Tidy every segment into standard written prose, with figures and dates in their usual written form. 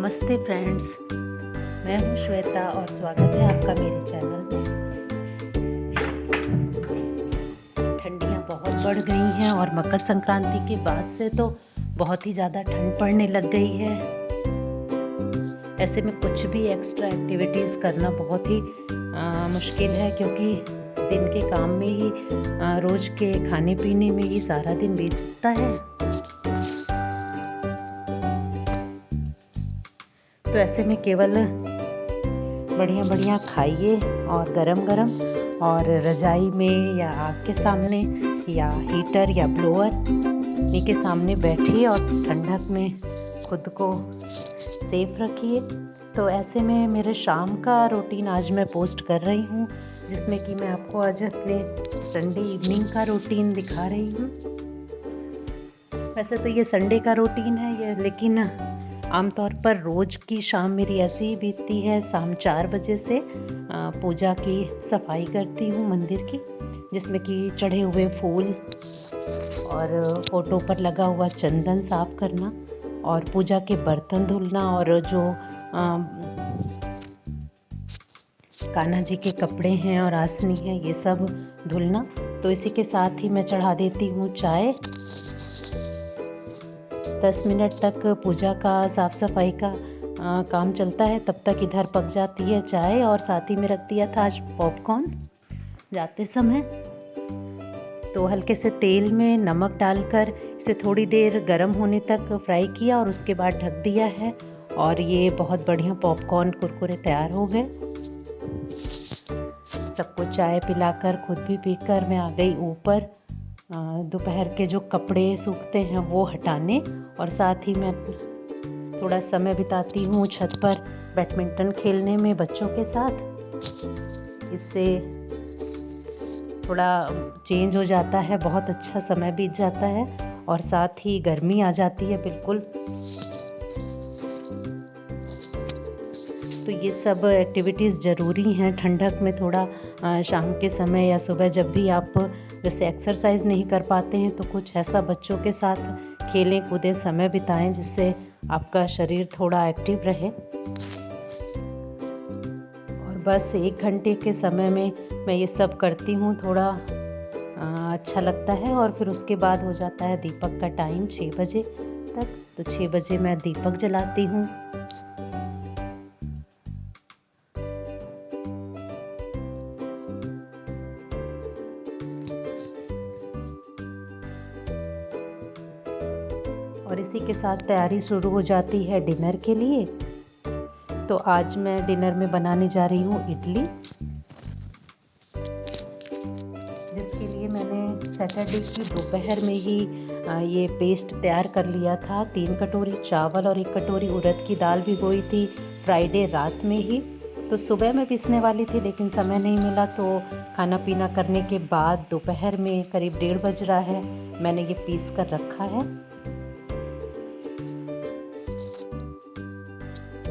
नमस्ते फ्रेंड्स, मैं हूं श्वेता और स्वागत है आपका मेरे चैनल में। ठंडियां बहुत बढ़ गई हैं और मकर संक्रांति के बाद से तो बहुत ही ज़्यादा ठंड पड़ने लग गई है। ऐसे में कुछ भी एक्स्ट्रा एक्टिविटीज़ करना बहुत ही मुश्किल है, क्योंकि दिन के काम में ही रोज़ के खाने पीने में ही सारा दिन बीतता है। तो ऐसे में केवल बढ़िया बढ़िया खाइए और गरम गरम, और रज़ाई में या आग के सामने या हीटर या ब्लोअर के सामने बैठिए और ठंडक में खुद को सेफ रखिए। तो ऐसे में मेरे शाम का रूटीन आज मैं पोस्ट कर रही हूँ, जिसमें कि मैं आपको आज अपने संडे इवनिंग का रूटीन दिखा रही हूँ। वैसे तो ये संडे का रूटीन है ये, लेकिन आमतौर पर रोज़ की शाम मेरी ऐसी ही बीतती है। शाम 4 बजे से पूजा की सफाई करती हूँ मंदिर की, जिसमें कि चढ़े हुए फूल और फोटो पर लगा हुआ चंदन साफ करना और पूजा के बर्तन धुलना और जो कान्हा जी के कपड़े हैं और आसनी है ये सब धुलना। तो इसी के साथ ही मैं चढ़ा देती हूँ चाय। 10 मिनट तक पूजा का साफ़ सफाई का काम चलता है, तब तक इधर पक जाती है चाय। और साथ ही में रख दिया था आज पॉपकॉर्न जाते समय। तो हल्के से तेल में नमक डालकर इसे थोड़ी देर गर्म होने तक फ्राई किया और उसके बाद ढक दिया है, और ये बहुत बढ़िया पॉपकॉर्न कुरकुरे तैयार हो गए। सबको चाय पिलाकर खुद भी पीकर मैं आ गई ऊपर दोपहर के जो कपड़े सूखते हैं वो हटाने, और साथ ही मैं थोड़ा समय बिताती हूँ छत पर बैडमिंटन खेलने में बच्चों के साथ। इससे थोड़ा चेंज हो जाता है, बहुत अच्छा समय बीत जाता है और साथ ही गर्मी आ जाती है बिल्कुल। तो ये सब एक्टिविटीज़ ज़रूरी हैं ठंडक में। थोड़ा शाम के समय या सुबह जब भी आप जैसे एक्सरसाइज नहीं कर पाते हैं, तो कुछ ऐसा बच्चों के साथ खेलें कूदें, समय बिताएं, जिससे आपका शरीर थोड़ा एक्टिव रहे। और बस 1 घंटे के समय में मैं ये सब करती हूँ, थोड़ा अच्छा लगता है। और फिर उसके बाद हो जाता है दीपक का टाइम 6 बजे तक। तो 6 बजे मैं दीपक जलाती हूँ। और इसी के साथ तैयारी शुरू हो जाती है डिनर के लिए। तो आज मैं डिनर में बनाने जा रही हूँ इडली, जिसके लिए मैंने सैटरडे की दोपहर में ही ये पेस्ट तैयार कर लिया था। 3 कटोरी चावल और 1 कटोरी उड़द की दाल भिगोई थी फ्राइडे रात में ही। तो सुबह में पीसने वाली थी, लेकिन समय नहीं मिला, तो खाना पीना करने के बाद दोपहर में करीब 1:30 बज रहा है, मैंने ये पीस कर रखा है।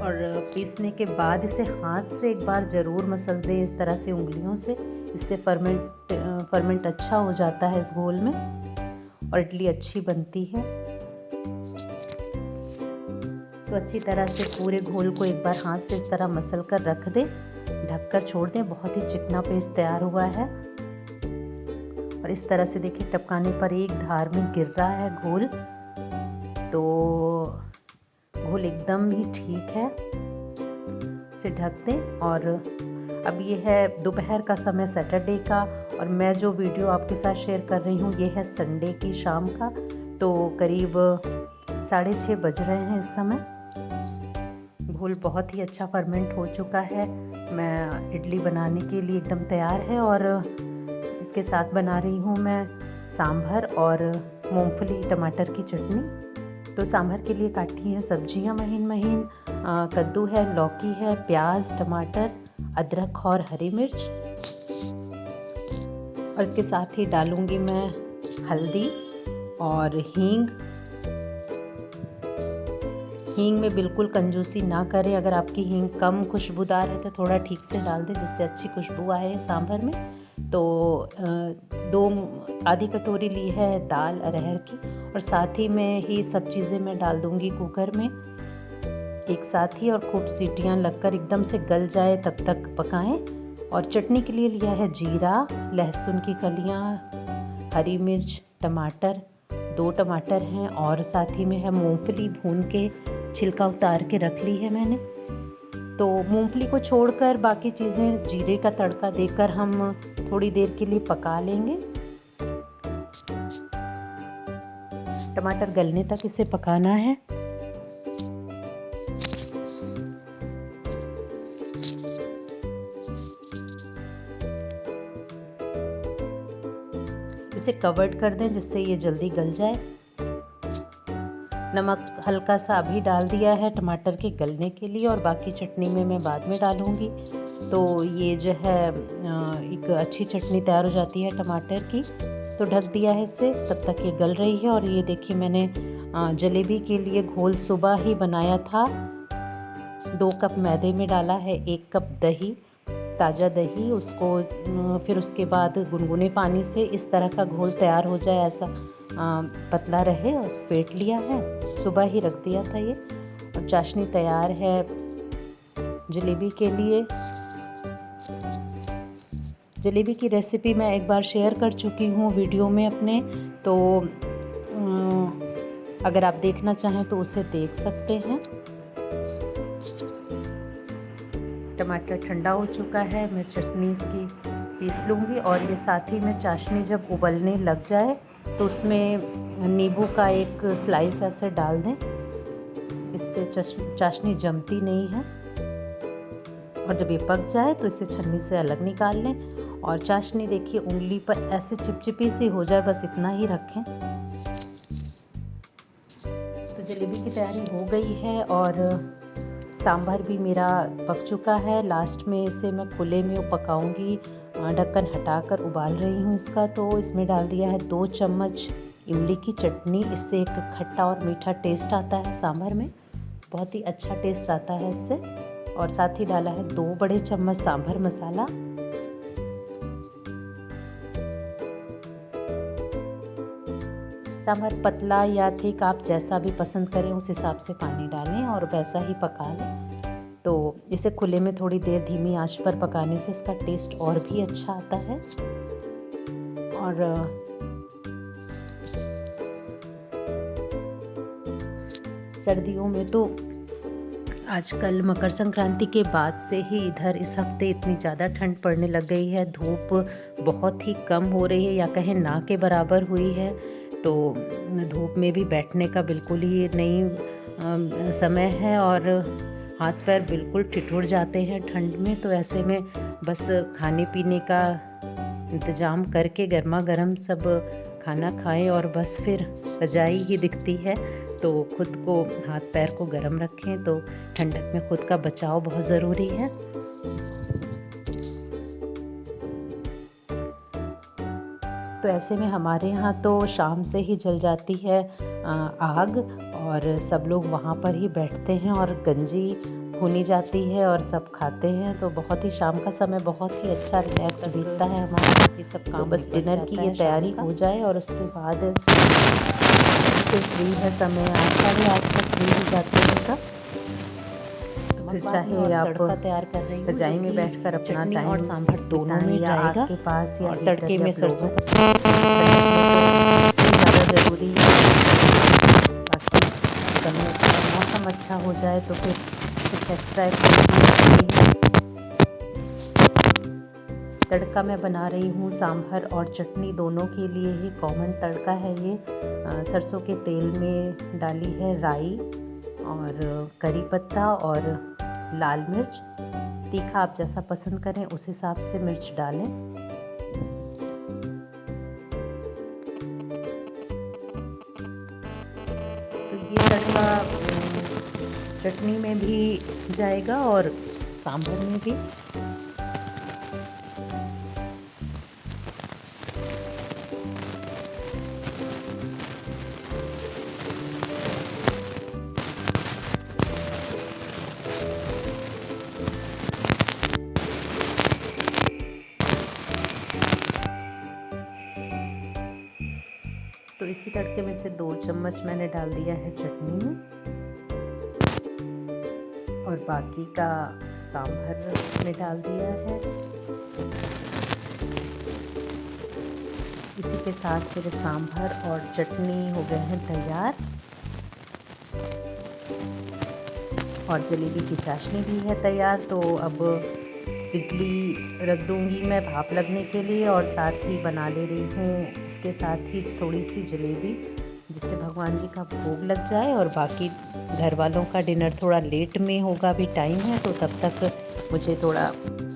और पीसने के बाद इसे हाथ से एक बार ज़रूर मसल दें, इस तरह से उंगलियों से। इससे फर्मेंट अच्छा हो जाता है इस घोल में और इडली अच्छी बनती है। तो अच्छी तरह से पूरे घोल को एक बार हाथ से इस तरह मसल कर रख दें, ढककर छोड़ दें। बहुत ही चिकना पेस्ट तैयार हुआ है। और इस तरह से देखिए, टपकाने पर एक धार में गिर रहा है घोल, तो घोल एकदम ही ठीक है। इसे ढक दें। और अब ये है दोपहर का समय सैटरडे का, और मैं जो वीडियो आपके साथ शेयर कर रही हूँ ये है संडे की शाम का। तो करीब 6:30 बज रहे हैं इस समय। घोल बहुत ही अच्छा फर्मेंट हो चुका है। मैं इडली बनाने के लिए एकदम तैयार है। और इसके साथ बना रही हूँ मैं सांभर और मूंगफली टमाटर की चटनी। तो सांभर के लिए काटी हैं सब्जियां महीन महीन। कद्दू है, लौकी है, प्याज, टमाटर, अदरक और हरी मिर्च। और इसके साथ ही डालूंगी मैं हल्दी और हींग। हींग में बिल्कुल कंजूसी ना करें। अगर आपकी हींग कम खुशबूदार है तो थोड़ा ठीक से डाल दें, जिससे अच्छी खुशबू आए सांभर में। तो 2 आधी कटोरी ली है दाल अरहर की, और साथ ही में ही सब चीज़ें मैं डाल दूँगी कुकर में। एक साथ ही और खूब सीटियाँ लगकर एकदम से गल जाए तब तक पकाएं। और चटनी के लिए लिया है जीरा, लहसुन की कलियाँ, हरी मिर्च, टमाटर, 2 टमाटर हैं और साथ ही में है मूंगफली भून के छिलका उतार के रख ली है मैंने। तो मूंगफली को छोड़कर बाकी चीज़ें जीरे का तड़का देकर हम थोड़ी देर के लिए पका लेंगे। टमाटर गलने तक इसे पकाना है। इसे कवर्ड कर दें जिससे ये जल्दी गल जाए। नमक हल्का सा अभी डाल दिया है टमाटर के गलने के लिए और बाकी चटनी में मैं बाद में डालूँगी। तो ये जो है एक अच्छी चटनी तैयार हो जाती है टमाटर की। तो ढक दिया है इसे, तब तक ये गल रही है। और ये देखिए मैंने जलेबी के लिए घोल सुबह ही बनाया था। 2 कप मैदे में डाला है 1 कप दही, ताज़ा दही। उसको फिर उसके बाद गुनगुने पानी से इस तरह का घोल तैयार हो जाए, ऐसा पतला रहे, और फेंट लिया है। सुबह ही रख दिया था ये। और चाशनी तैयार है जलेबी के लिए। जलेबी की रेसिपी मैं एक बार शेयर कर चुकी हूँ वीडियो में अपने, तो अगर आप देखना चाहें तो उसे देख सकते हैं। टमाटर ठंडा हो चुका है, मैं चटनी इसकी पीस लूँगी। और ये साथ ही में चाशनी जब उबलने लग जाए तो उसमें नींबू का एक स्लाइस ऐसे डाल दें, इससे चाशनी जमती नहीं है। और जब ये पक जाए तो इसे छन्नी से अलग निकाल लें। और चाशनी देखिए उंगली पर ऐसे चिपचिपी सी हो जाए, बस इतना ही रखें। तो जलेबी की तैयारी हो गई है और सांभर भी मेरा पक चुका है। लास्ट में इसे मैं खुले में पकाऊंगी, ढक्कन हटाकर उबाल रही हूँ इसका। तो इसमें डाल दिया है 2 चम्मच इमली की चटनी। इससे एक खट्टा और मीठा टेस्ट आता है सांभर में, बहुत ही अच्छा टेस्ट आता है इससे। और साथ ही डाला है 2 बड़े चम्मच सांभर मसाला। सांभर पतला या थिक आप जैसा भी पसंद करें उस हिसाब से पानी डालें और वैसा ही पका लें। तो इसे खुले में थोड़ी देर धीमी आंच पर पकाने से इसका टेस्ट और भी अच्छा आता है। और सर्दियों में तो आजकल मकर संक्रांति के बाद से ही इधर इस हफ्ते इतनी ज़्यादा ठंड पड़ने लग गई है। धूप बहुत ही कम हो रही है, या कहें ना के बराबर हुई है। तो धूप में भी बैठने का बिल्कुल ही नहीं समय है और हाथ पैर बिल्कुल ठिठुर जाते हैं ठंड में। तो ऐसे में बस खाने पीने का इंतज़ाम करके गर्मा गर्म सब खाना खाएं और बस फिर रजाई ही दिखती है। तो खुद को हाथ पैर को गर्म रखें। तो ठंडक में खुद का बचाव बहुत ज़रूरी है। तो ऐसे में हमारे यहाँ तो शाम से ही जल जाती है आग और सब लोग वहाँ पर ही बैठते हैं और गंजी भुनी जाती है और सब खाते हैं। तो बहुत ही शाम का समय बहुत ही अच्छा रिलैक्स बीतता है हमारा, ये सब काम। तो बस डिनर की ये तैयारी हो जाए और उसके बाद फिर फ्री है समय 8-8:30 तक फ्री हो जाते हैं सब। फिर चाहे आप तड़का तैयार कर रही हैं, रजाई में बैठकर अपना टाइम और सांभर दोनों में जाएगा के पास, या तड़के में सरसों का ज़्यादा ज़रूरी है। बाकी समय मौसम अच्छा हो जाए तो फिर कुछ एक्स्ट्रा एक्टिविटी। तड़का मैं बना रही हूँ सांभर और चटनी दोनों के लिए ही कॉमन तड़का है ये। सरसों के तेल में डाली है राई और करी पत्ता और लाल मिर्च। तीखा आप जैसा पसंद करें उस हिसाब से मिर्च डालें। तो ये तड़का चटनी में भी जाएगा और सांभर में भी। तो इसी तड़के में से 2 चम्मच मैंने डाल दिया है चटनी में। और बाकी का सांभर में डाल दिया है। इसी के साथ मेरे सांभर और चटनी हो गए हैं तैयार, और जलेबी की चाशनी भी है तैयार। तो अब इडली रख दूंगी मैं भाप लगने के लिए, और साथ ही बना ले रही हूँ इसके साथ ही थोड़ी सी जलेबी, जिससे भगवान जी का भोग लग जाए। और बाकी घर वालों का डिनर थोड़ा लेट में होगा, अभी टाइम है, तो तब तक मुझे थोड़ा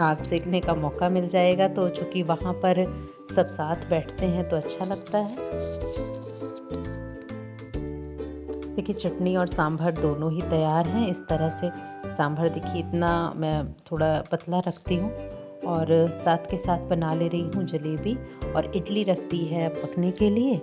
आग सेकने का मौका मिल जाएगा। तो चूँकि वहाँ पर सब साथ बैठते हैं तो अच्छा लगता है। देखिए चटनी और सांभर दोनों ही तैयार हैं। इस तरह से सांभर देखिए इतना मैं थोड़ा पतला रखती हूँ, और साथ के साथ बना ले रही हूँ जलेबी, और इडली रखती है पकने के लिए।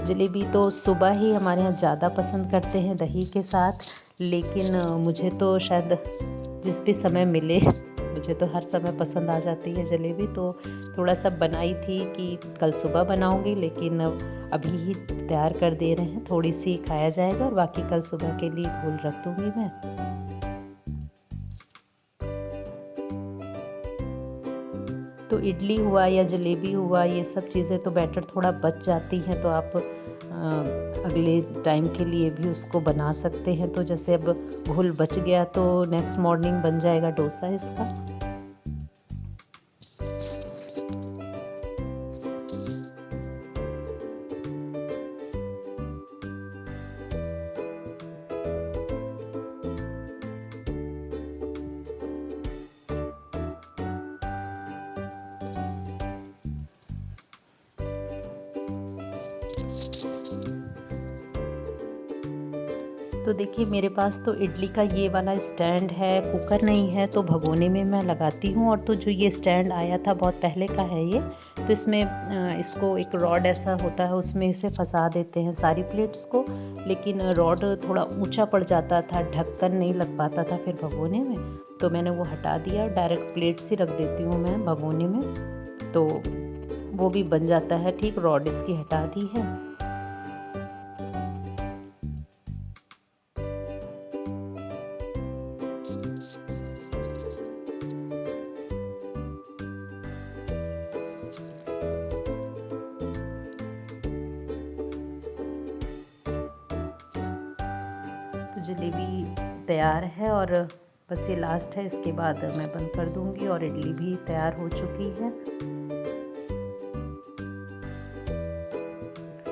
जलेबी तो सुबह ही हमारे यहाँ ज़्यादा पसंद करते हैं दही के साथ, लेकिन मुझे तो शायद जिस भी समय मिले, मुझे तो हर समय पसंद आ जाती है जलेबी। तो थोड़ा सा बनाई थी कि कल सुबह बनाऊंगी, लेकिन अभी ही तैयार कर दे रहे हैं, थोड़ी सी खाया जाएगा और बाकी कल सुबह के लिए घोल रख दूंगी मैं। तो इडली हुआ या जलेबी हुआ, ये सब चीज़ें तो बैटर थोड़ा बच जाती हैं, तो आप अगले टाइम के लिए भी उसको बना सकते हैं। तो जैसे अब घोल बच गया तो नेक्स्ट मॉर्निंग बन जाएगा डोसा इसका। तो देखिए मेरे पास तो इडली का ये वाला स्टैंड है, कुकर नहीं है, तो भगोने में मैं लगाती हूँ। और तो जो ये स्टैंड आया था बहुत पहले का है ये, तो इसमें इसको एक रॉड ऐसा होता है, उसमें इसे फंसा देते हैं सारी प्लेट्स को, लेकिन रॉड थोड़ा ऊंचा पड़ जाता था, ढक्कन नहीं लग पाता था फिर भगोने में, तो मैंने वो हटा दिया। डायरेक्ट प्लेट्स ही रख देती हूँ मैं भगोने में, तो वो भी बन जाता है ठीक। रॉड इसकी हटा दी है। जलेबी तैयार है और बस ये लास्ट है, इसके बाद मैं बंद कर दूंगी। और इडली भी तैयार हो चुकी है।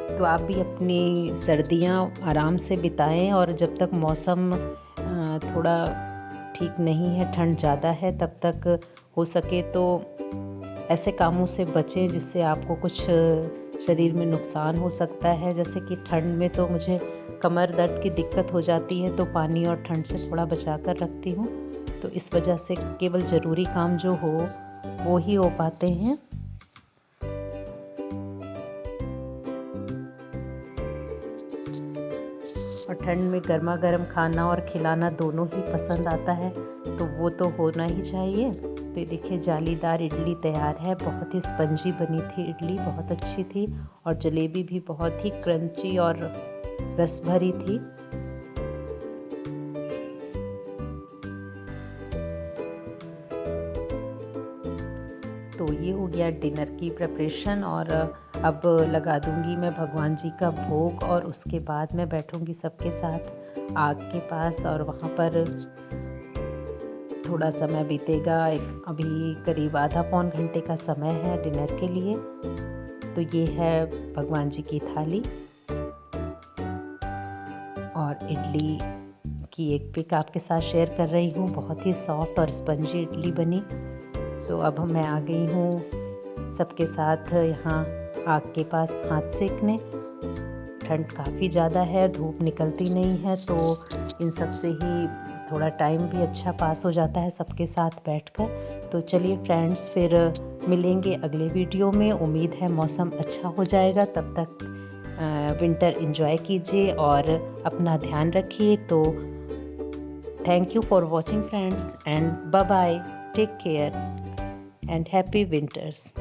तो आप भी अपनी सर्दियां आराम से बिताएं, और जब तक मौसम थोड़ा ठीक नहीं है, ठंड ज़्यादा है, तब तक हो सके तो ऐसे कामों से बचें जिससे आपको कुछ शरीर में नुकसान हो सकता है। जैसे कि ठंड में तो मुझे कमर दर्द की दिक्कत हो जाती है, तो पानी और ठंड से थोड़ा बचा कर रखती हूँ। तो इस वजह से केवल ज़रूरी काम जो हो वो ही हो पाते हैं। और ठंड में गर्मा गर्म खाना और खिलाना दोनों ही पसंद आता है, तो वो तो होना ही चाहिए। तो ये देखिए जालीदार इडली तैयार है। बहुत ही स्पंजी बनी थी इडली, बहुत अच्छी थी, और जलेबी भी बहुत ही क्रंची और रस भरी थी। तो ये हो गया डिनर की प्रिपरेशन, और अब लगा दूंगी मैं भगवान जी का भोग, और उसके बाद मैं बैठूंगी सबके साथ आग के पास, और वहाँ पर थोड़ा समय बीतेगा। अभी करीब आधा पौन घंटे का समय है डिनर के लिए। तो ये है भगवान जी की थाली, और इडली की एक पिक आपके साथ शेयर कर रही हूँ। बहुत ही सॉफ्ट और स्पंजी इडली बनी। तो अब मैं आ गई हूँ सबके साथ यहाँ आग के पास हाथ सेकने। ठंड काफ़ी ज़्यादा है, धूप निकलती नहीं है, तो इन सब से ही थोड़ा टाइम भी अच्छा पास हो जाता है सबके साथ बैठकर। तो चलिए फ्रेंड्स, फिर मिलेंगे अगले वीडियो में। उम्मीद है मौसम अच्छा हो जाएगा, तब तक विंटर एंजॉय कीजिए और अपना ध्यान रखिए। तो thank you for watching friends, and bye bye, take care and happy winters.